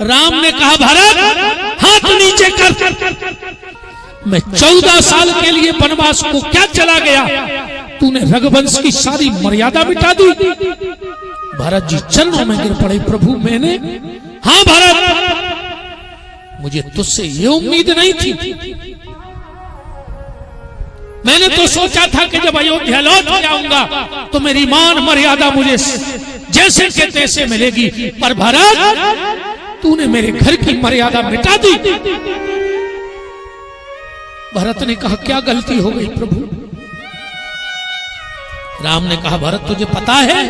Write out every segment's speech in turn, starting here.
राम ने कहा भरत हाथ नीचे कर, मैं 14 साल के लिए वनवास को क्या चला गया, तूने रघुवंश की सारी मर्यादा मिटा दी। भरत जी चरणों में गिर पड़े, प्रभु मैंने, हाँ भरत मुझे तुझसे ये उम्मीद नहीं थी। मैंने तो सोचा था कि जब अयोध्या लौट जाऊंगा तो मेरी मान मर्यादा मुझे जैसे के तैसे मिलेगी, पर भरत तूने मेरे घर की मर्यादा मिटा दी। भरत ने कहा क्या गलती हो गई प्रभु। राम ने कहा भरत तुझे पता है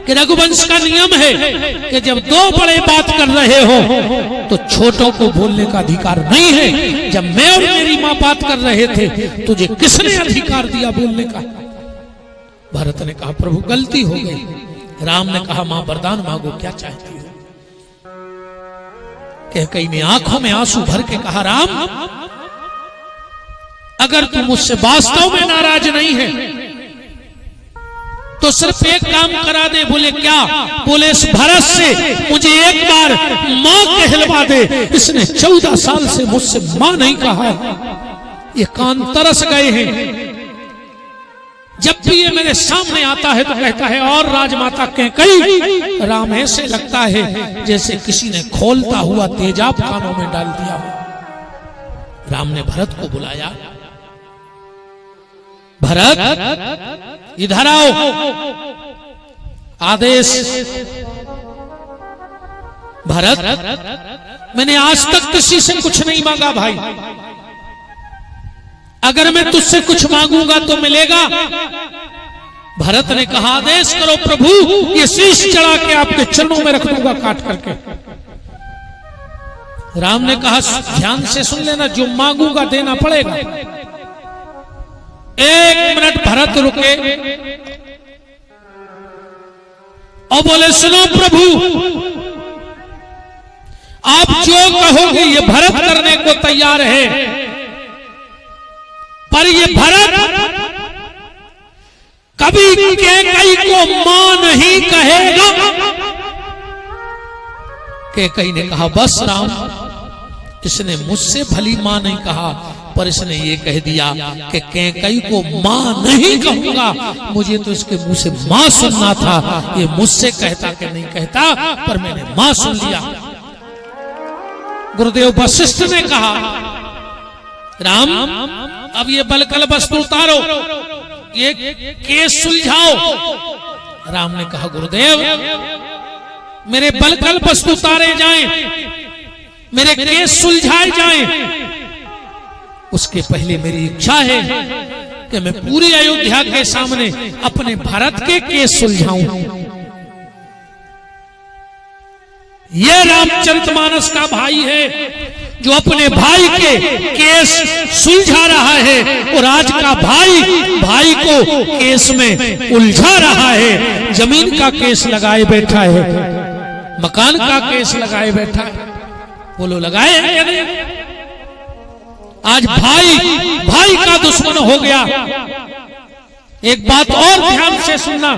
कि रघुवंश का नियम है कि जब दो बड़े बात कर रहे हो तो छोटों को बोलने का अधिकार नहीं है। जब मैं और मेरी मां बात कर रहे थे तुझे किसने अधिकार दिया बोलने का। भरत ने कहा प्रभु गलती हो गई। राम ने कहा मां वरदान मांगो, क्या चाहती हो। कैकेयी ने आंखों में आंसू भर के कहा राम अगर तू मुझसे वास्तव में नाराज नहीं है तो सिर्फ एक काम करा दे। बोले क्या। बोले इस भरत से मुझे एक बार मां कहलवा दे। इसने 14 साल से मुझसे मां नहीं कहा। ये कान तरस गए हैं। जब भी ये मेरे सामने आता है तो कहता है और राजमाता कैकेयी। राम ऐसे लगता है जैसे किसी ने खोलता हुआ तेजाब कानों में डाल दिया हो। राम ने भरत को बुलाया, भरत इधर आओ। आदेश। भरत मैंने आज तक किसी से कुछ नहीं मांगा भाई, अगर मैं तुझसे कुछ मांगूंगा तो मिलेगा। भरत ने कहा आदेश करो प्रभु, ये शीश चढ़ा के आपके चरणों में रख दूंगा काट करके। राम ने कहा ध्यान से सुन लेना, जो मांगूंगा देना पड़ेगा। 1 मिनट भरत रुके और बोले सुनो प्रभु, आप जो कहोगे ये भरत करने को तैयार है, पर ये भरत कभी कैकेयी को मां नहीं कहेगा। कैकेयी ने कहा बस राम, इसने मुझसे भली मां नहीं कहा, पर इसने ये कह दिया कि कैकेयी को मां नहीं कहूंगा। मुझे तो इसके मुंह से मां सुनना था, ये मुझसे कहता कि नहीं कहता, पर मैंने मां सुन लिया। गुरुदेव वशिष्ठ ने कहा राम अब ये बलकल वस्तु उतारो, ये केस सुलझाओ। राम ने कहा गुरुदेव मेरे बलकल वस्तु उतारे जाएं, मेरे केस सुलझाए जाएं, उसके पहले मेरी इच्छा है कि मैं पूरी अयोध्या के सामने अपने भरत के केस सुलझाऊं। यह रामचरितमानस का भाई है जो अपने भाई के केस सुलझा रहा है, और आज का भाई को केस में उलझा रहा है। जमीन का केस लगाए बैठा है, मकान का केस लगाए बैठा है। बोलो लगाए हैं या नहीं। आज भाई का दुश्मन हो गया। एक बात और ध्यान से सुनना,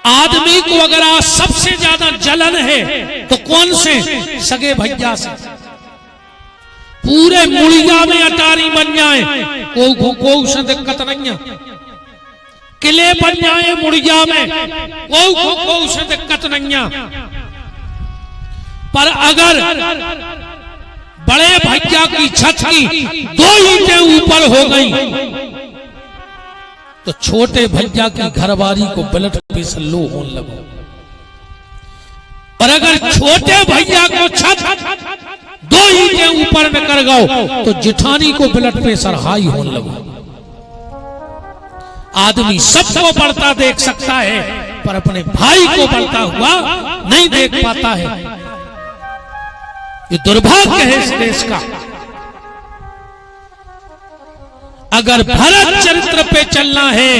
आदमी को अगर आज सबसे ज्यादा जलन है तो कौन से, सगे भैया से। पूरे मुड़िया में अटारी बन जाए को दिक्कत नहीं है, किले बन जाए मुड़िया में को दिक्कत नहीं है, पर अगर बड़े भैया की छत की 2 ईंटें ऊपर हो गई तो छोटे भैया की घरवारी को ब्लड प्रेशर लो होने लगो। और अगर छोटे भैया को छत 2 ईंटें ऊपर में कर गो तो जेठानी को ब्लड प्रेशर हाई होने लगो। आदमी सबको बढ़ता देख सकता है पर अपने भाई को बढ़ता हुआ नहीं देख पाता है। ये दुर्भाग्य है इस देश का। अगर भरत चरित्र पे चलना है,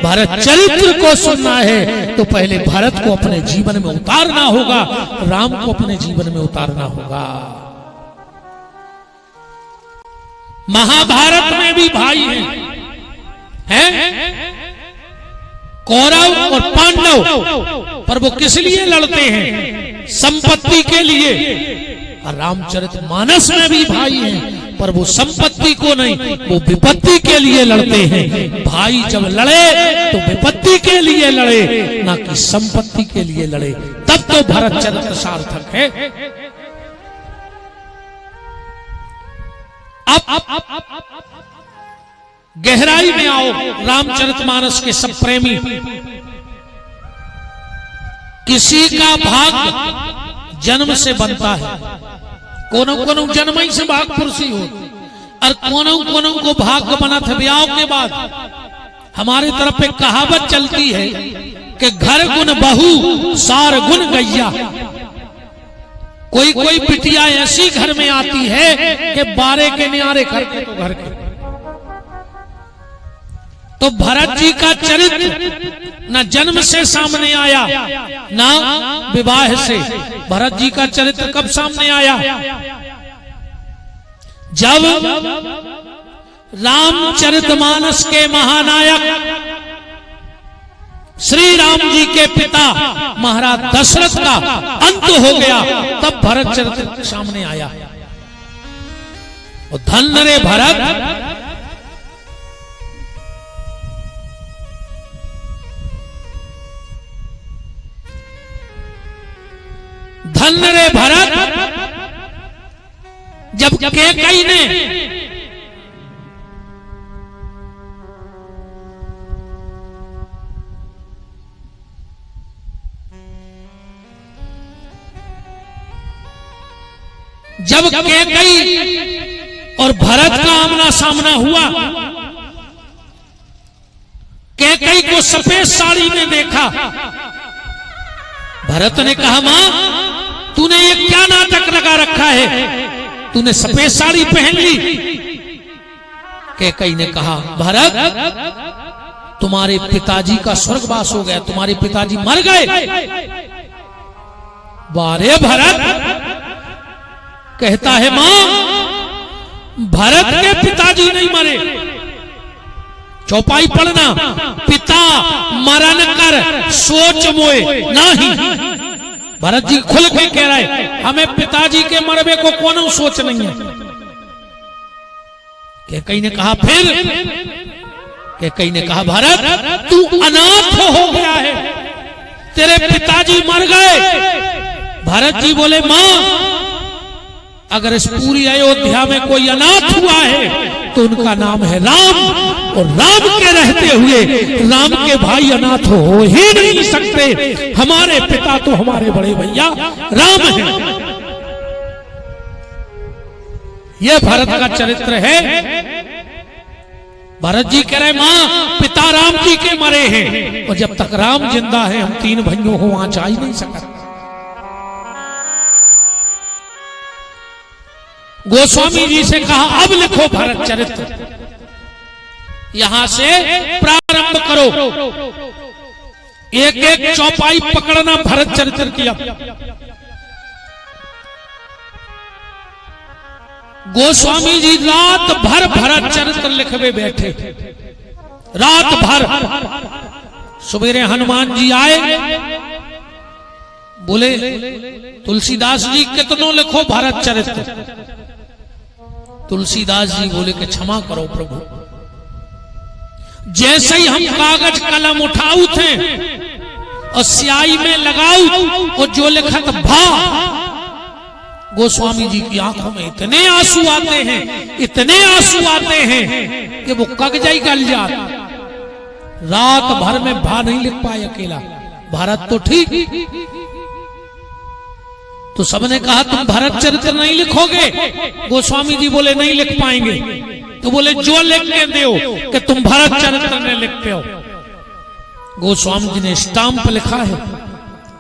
भरत चरित्र को सुनना है, तो पहले भरत को अपने जीवन में उतारना होगा, राम को अपने जीवन में उतारना होगा। महाभारत में भी भाई हैं, कौरव और पांडव, पर वो किस लिए लड़ते हैं? संपत्ति के लिए, और रामचरितमानस में भी भाई हैं, पर वो संपत्ति को नहीं, वो विपत्ति के लिए लड़ते हैं। भाई जब लड़े तो विपत्ति के लिए लड़े, ना कि संपत्ति के लिए लड़े, तब तो भरत चरित्र सार्थक है। अब गहराई में आओ। रामचरितमानस के सब प्रेमी, किसी का भाग जन्म से बनता है, कोनो कोनो जन्म ही से भाग पुरुषी हो, और कोनो कोनो को भाग बना था ब्याह के बाद। हमारी तरफ एक कहावत चलती है कि घर गुण बहू सार गुण गैया। कोई कोई बिटिया ऐसी घर में आती है कि बारे के न्यारे करके तो घर के। तो भरत जी का चरित्र न जन्म से सामने आया, ना विवाह से। भरत जी का चरित्र कब सामने आया? जब रामचरितमानस के महानायक श्री राम जी के पिता महाराज दशरथ का अंत हो गया, तब भरत चरित्र सामने आया। और धन रे भरत, धन रे भरत, जब कैकेयी ने कैकेयी और भरत का आमना सामना हुआ, कैकेयी को सफेद साड़ी में देखा। भरत ने कहा, मां तूने ये क्या नाटक लगा रखा है, तूने सफेद साड़ी पहन ली। कैकेयी ने कहा, भरत तुम्हारे पिताजी का स्वर्गवास हो गया, तुम्हारे पिताजी मर गए। बारे भरत कहता है, मां भरत के पिताजी नहीं मरे। चौपाई पढ़ना, पिता मरण कर सोच मोए नहीं। भरत जी खुल के कह रहे, हमें पिताजी के मरबे को कोनो सोच नहीं है। कैकेयी ने कहा, फिर कैकेयी ने कहा, भरत तू अनाथ हो गया है, तेरे पिताजी मर गए। भरत जी बोले, मां अगर इस पूरी अयोध्या में कोई अनाथ हुआ है तो उनका नाम है राम, और राम के रहते हुए राम के भाई अनाथ हो ही नहीं सकते। हमारे पिता तो हमारे बड़े भैया राम हैं। यह भरत का चरित्र है। भरत जी कह रहे, मां पिता राम जी के मरे हैं, और जब तक राम जिंदा है हम तीन भाइयों को वहां जा ही नहीं सकते। गोस्वामी जी से कहा, अब लिखो भरत चरित्र, यहां से प्रारंभ करो, एक एक चौपाई पकड़ना भरत चरित्र किया। गोस्वामी जी रात भर भरत चरित्र लिखवे बैठे, रात भर। सवेरे हनुमान जी आए, बोले तुलसीदास जी कितनों लिखो भरत चरित्र। तुलसीदास जी बोले कि क्षमा करो प्रभु, जैसे ही हम कागज कलम उठाऊ थे और स्याही में लगाऊ और जो लिखत भा, गोस्वामी जी की आंखों में इतने आंसू आते हैं, इतने आंसू आते हैं कि वो कगजाई गल जात। रात भर में भा नहीं लिख पाए अकेला। भरत तो ठीक, तो सबने कहा तुम भरत चरित्र नहीं लिखोगे। गोस्वामी जी बोले नहीं लिख पाएंगे। तो बोले जो लिख के दो कि तुम भरत चरित्र नहीं लिखते हो। गोस्वामी जी ने स्टाम्प लिखा है,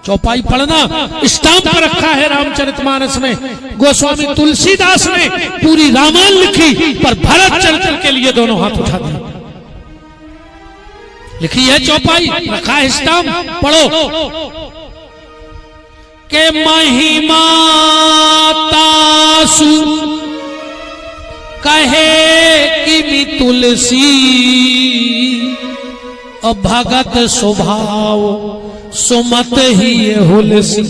चौपाई पढ़ना, स्टाम्प रखा है रामचरितमानस में। गोस्वामी तुलसीदास ने पूरी रामायण लिखी, पर भरत चरित्र के लिए दोनों हाथ उठा दिए। लिखी है चौपाई, रखा है स्टाम्प, पढ़ो के महिमा तासु कहे कि तुलसी, और भगत स्वभाव सुमत ही हुलसी।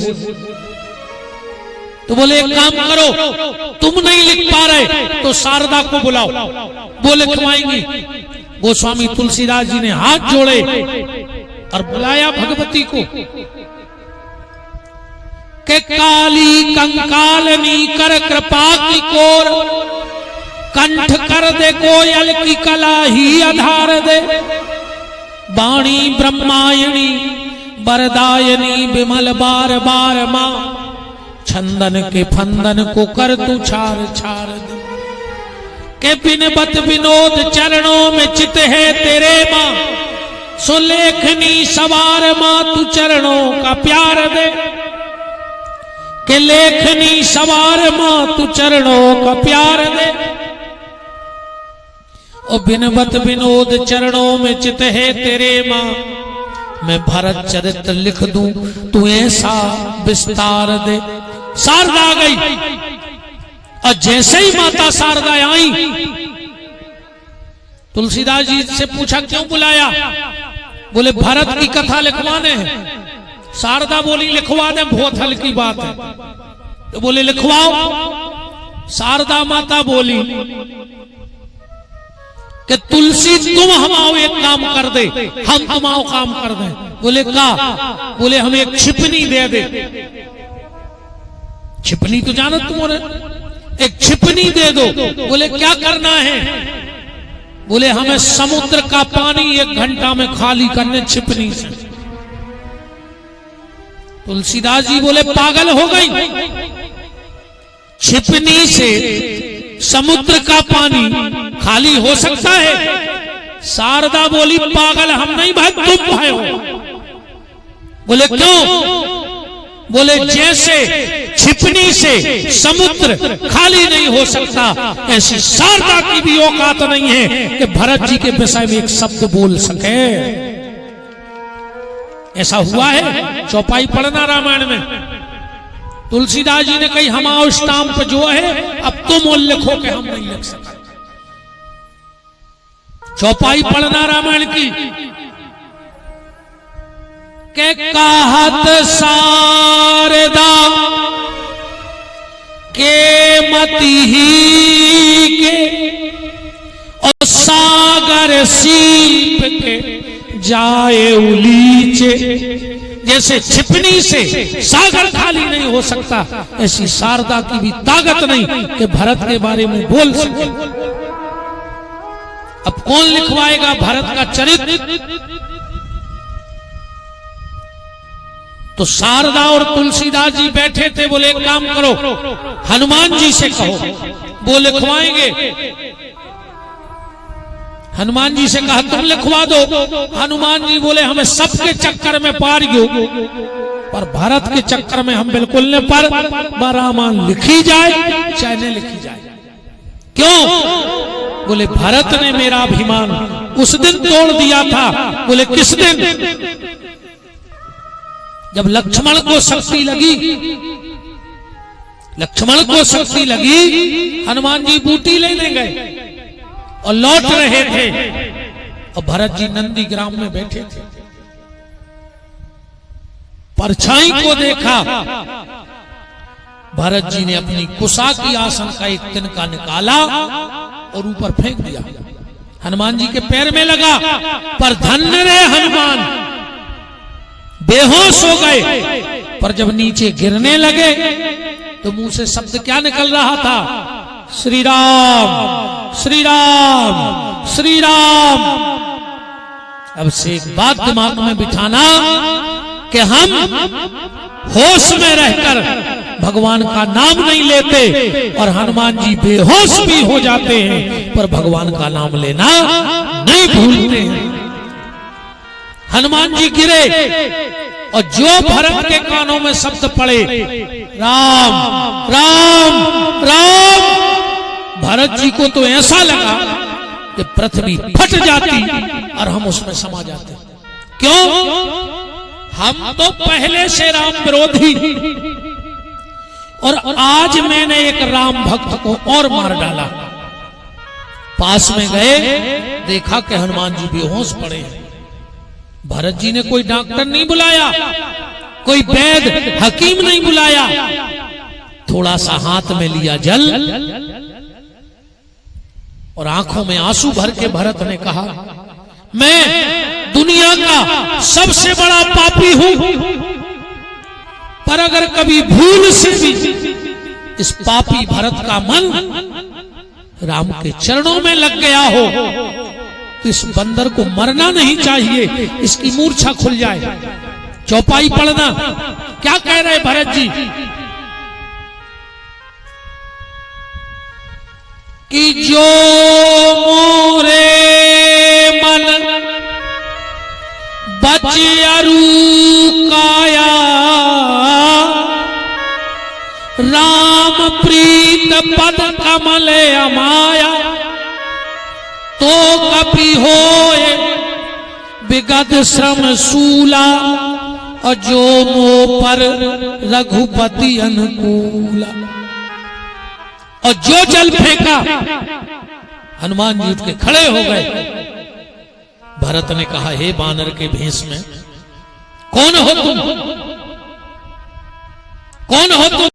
तो बोले एक काम करो, तुम नहीं लिख पा रहे तो शारदा को बुलाओ, वो लिखवाएंगी। गोस्वामी तुलसीदास जी ने हाथ जोड़े और बुलाया भगवती को के काली कंकालनी कर कृपा की कोर, कंठ कर दे कोयल की कला ही आधार दे, वाणी ब्रह्मायणी वरदायनी विमल बार बार मां, छंदन के फंदन को कर तू छार छार दे, के बिनबत विनोद चरणों में चित है तेरे मां, सुलेखनी सवार मां तू चरणों का प्यार दे, के लेखनी सवार मां तू चरणों का प्यार दे, और बिनबत विनोद चरणों में चित है तेरे मां, मैं भरत चरित्र लिख दूं तू ऐसा विस्तार दे। शारदा आ गई और जैसे ही माता शारदा आई, तुलसीदास जी से पूछा क्यों बुलाया? बोले भरत की कथा लिखवाने हैं। शारदा बोली लिखवा दे, बहुत हल्की बात है। तो बोले लिखवाओ। शारदा माता बोली कि तुलसी तुम हम आओ एक काम कर दे, हम तुम आओ काम कर दे। बोले का? बोले हमें एक छिपनी दे दे। छिपनी तो जानो तुम, एक छिपनी दे दो। बोले क्या करना है? बोले हमें समुद्र का पानी 1 घंटा में खाली करने छिपनी से। तुलसीदास जी बोले पागल हो गई, छिपनी से समुद्र का पानी खाली हो सकता है? शारदा बोली पागल हम नहीं भाई, तुम भाई हो। बोले क्यों? बोले जैसे छिपनी से समुद्र खाली नहीं हो सकता, ऐसी शारदा की भी औकात नहीं है कि भरत जी के विषय में एक शब्द बोल सके। ऐसा हुआ है? चौपाई पढ़ना रामायण में। तुलसीदास जी ने कही हम आओ स्टाम्प जो है अब तुम लिखो कि हम नहीं लिख सकते। चौपाई पढ़ना रामायण की। के कहत शारदा के मति ही के, और सागर सीप के जाए उलीचे। जैसे छिपनी से सागर खाली नहीं हो सकता, ऐसी शारदा की भी ताकत नहीं कि भरत के बारे में बोल सके। अब कौन लिखवाएगा भरत का चरित्र? तो शारदा और तुलसीदास जी बैठे थे। बोले एक काम करो, हनुमान जी से कहो, वो लिखवाएंगे। हनुमान जी से कहा तुम लिखवा दो। हनुमान जी बोले हमें सबके चक्कर में पार गयो, पर भरत के चक्कर में हम बिल्कुल न पर रामायण लिखी जाए चाहे न लिखी जाए। क्यों? बोले भरत ने मेरा अभिमान उस दिन तोड़ दिया था। बोले किस दिन? जब लक्ष्मण को शक्ति लगी, लक्ष्मण को शक्ति लगी, हनुमान जी बूटी लेने गए और लौट रहे थे, और भरत जी नंदी ग्राम में बैठे थे। परछाई को देखा, भरत जी ने अपनी कुशा की आसन का एक तिनका निकाला और ऊपर फेंक दिया। हनुमान जी के पैर में लगा, पर धन्य रे हनुमान बेहोश हो गए। पर जब नीचे गिरने लगे तो मुंह से शब्द क्या निकल रहा था? श्री राम श्री राम श्री राम। अब से एक बात दिमाग में बिठाना कि हम होश में रहकर भगवान का नाम नहीं लेते, और हनुमान जी बेहोश भी हो जाते हैं पर भगवान का नाम लेना नहीं भूलते हैं। हनुमान जी गिरे और जो भरत के कानों में शब्द पड़े राम राम राम, भरत जी को तो ऐसा लगा कि पृथ्वी फट जाती और हम उसमें समा जाते। क्यों? हम तो पहले से राम विरोधी, और आज मैंने एक राम भक्त को और मार डाला। पास में गए, देखा कि हनुमान जी बेहोश पड़े हैं। भरत जी ने कोई डॉक्टर नहीं बुलाया, कोई वैद्य हकीम नहीं बुलाया, थोड़ा सा हाथ में लिया जल और आंखों में आंसू भर के भरत ने कहा, मैं दुनिया का सबसे बड़ा पापी हूं, पर अगर कभी भूल से भी इस पापी भरत का मन राम के चरणों में लग गया हो तो इस बंदर को मरना नहीं चाहिए, इसकी मूर्छा खुल जाए। चौपाई पढ़ना। क्या कह रहे भरत जी कि जो मोरे मन बचियरु काया, राम प्रीत पद कमल अमाया, तो कपि होए विगत श्रम सूला, और जो मो पर रघुपति अनुकूला। और जो जल फेंका हनुमान जी उठ के खड़े हो गए। भरत ने कहा, हे बानर के भेष में, कौन हो तुम? कौन हो तुम?